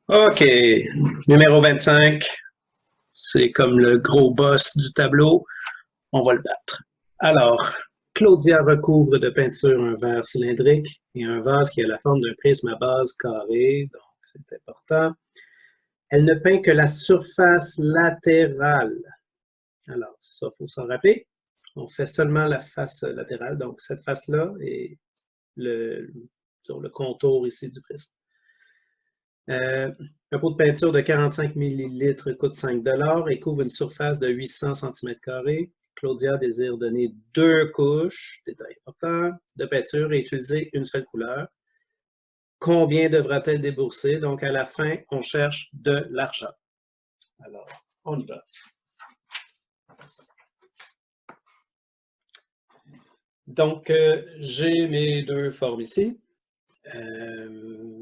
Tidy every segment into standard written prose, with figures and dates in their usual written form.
OK, numéro 25, c'est comme le gros boss du tableau. On va le battre. Alors, Claudia recouvre de peinture un verre cylindrique et un vase qui a la forme d'un prisme à base carrée, donc c'est important. Elle ne peint que la surface latérale. Alors, ça, il faut s'en rappeler. On fait seulement la face latérale, donc cette face-là et le, sur le contour ici du prisme. Un pot de peinture de 45 ml coûte 5 et couvre une surface de 800 cm². Claudia désire donner 2 couches, détail important, de peinture et utiliser une seule couleur. Combien devra-t-elle débourser? Donc, à la fin, on cherche de l'argent. Alors, on y va. Donc, j'ai mes deux formes ici.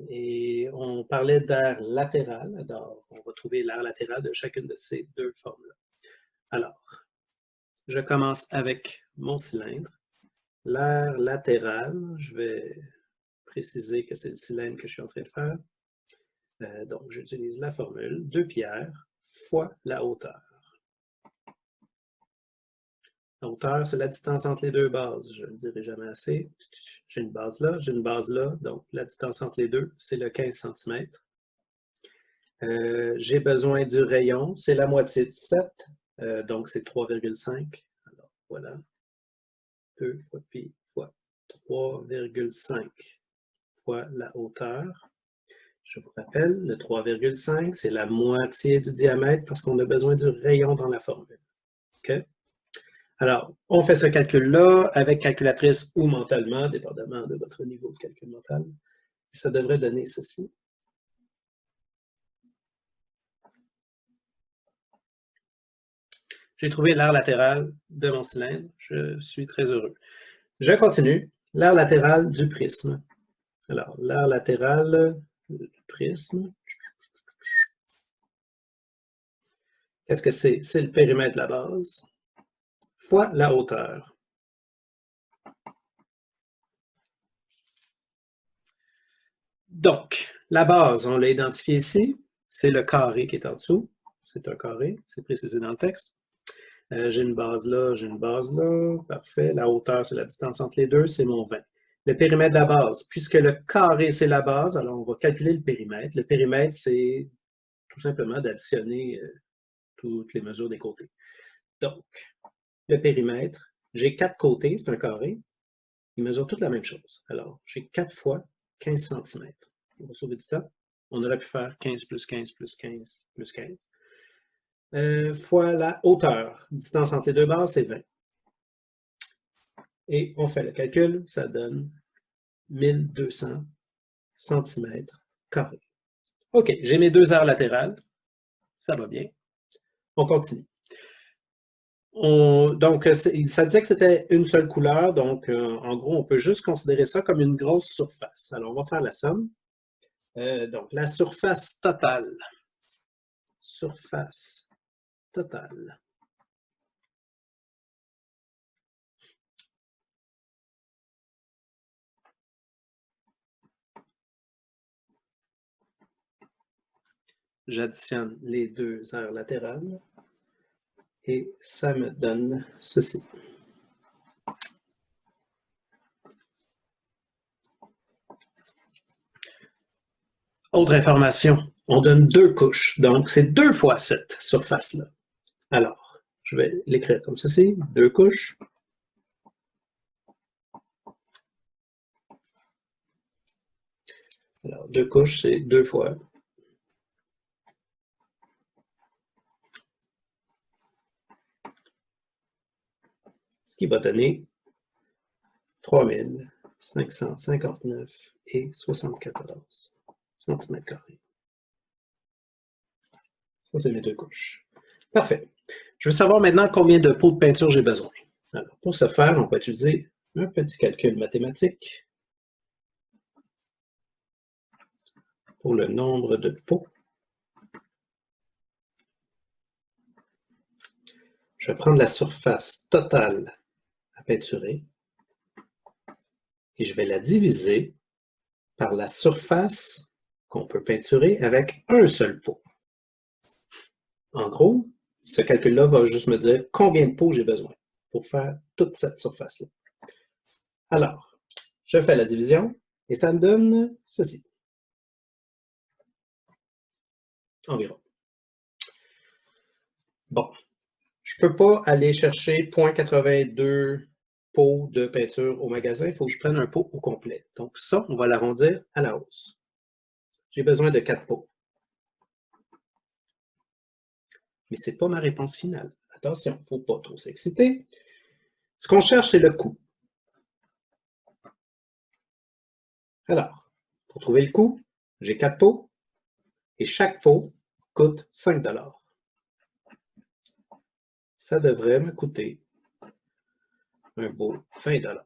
Et on parlait d'air latéral. Alors, on va trouver l'air latéral de chacune de ces deux formes-là. Alors, je commence avec mon cylindre. L'air latéral, je vais préciser que c'est le cylindre que je suis en train de faire. Donc, j'utilise la formule 2 pierres fois la hauteur. La hauteur, c'est la distance entre les deux bases. Je ne le dirai jamais assez. J'ai une base là, j'ai une base là. Donc, la distance entre les deux, c'est le 15 cm. J'ai besoin du rayon. C'est la moitié de 7. Donc, c'est 3,5. Alors, voilà. 2 fois pi fois 3,5 fois la hauteur. Je vous rappelle, le 3,5, c'est la moitié du diamètre parce qu'on a besoin du rayon dans la formule. OK? Alors, on fait ce calcul-là avec calculatrice ou mentalement, dépendamment de votre niveau de calcul mental. Ça devrait donner ceci. J'ai trouvé l'aire latéral de mon cylindre. Je suis très heureux. Je continue. L'aire latéral du prisme. Alors, l'aire latéral du prisme. Qu'est-ce que c'est? C'est le périmètre de la base fois la hauteur. Donc, la base, on l'a identifiée ici. C'est le carré qui est en dessous. C'est un carré, c'est précisé dans le texte. J'ai une base là, j'ai une base là. Parfait. La hauteur, c'est la distance entre les deux, c'est mon 20. Le périmètre de la base, puisque le carré, c'est la base, alors on va calculer le périmètre. Le périmètre, c'est tout simplement d'additionner toutes les mesures des côtés. Donc, le périmètre, j'ai 4 côtés, c'est un carré. Ils mesurent toutes la même chose. Alors, j'ai 4 fois 15 cm. On va sauver du temps. On aurait pu faire 15 plus 15 plus 15 plus 15. Fois la hauteur. Distance entre les deux bases, c'est 20. Et on fait le calcul, ça donne 1200 cm². OK, j'ai mes deux aires latérales. Ça va bien. On continue. Donc, ça disait que c'était une seule couleur. Donc, en gros, on peut juste considérer ça comme une grosse surface. Alors, on va faire la somme. Donc, la surface totale. Surface totale. J'additionne les deux aires latérales et ça me donne ceci. Autre information, on donne 2 couches, donc c'est 2 fois cette surface-là. Alors, je vais l'écrire comme ceci, 2 couches. Alors, 2 couches, c'est 2 fois. Ce qui va donner 3559,74 cm². Ça, c'est mes 2 couches. Parfait. Je veux savoir maintenant combien de pots de peinture j'ai besoin. Alors, pour ce faire, on va utiliser un petit calcul mathématique pour le nombre de pots. Je vais prendre la surface totale à peinturer et je vais la diviser par la surface qu'on peut peinturer avec un seul pot. En gros, ce calcul-là va juste me dire combien de pots j'ai besoin pour faire toute cette surface-là. Alors, je fais la division et ça me donne ceci. Environ. Bon, je ne peux pas aller chercher 0,82 pots de peinture au magasin, il faut que je prenne un pot au complet. Donc ça, on va l'arrondir à la hausse. J'ai besoin de 4 pots. Mais ce n'est pas ma réponse finale. Attention, il ne faut pas trop s'exciter. Ce qu'on cherche, c'est le coût. Alors, pour trouver le coût, j'ai 4 pots et chaque pot coûte 5 $. Ça devrait me coûter un beau 20 $.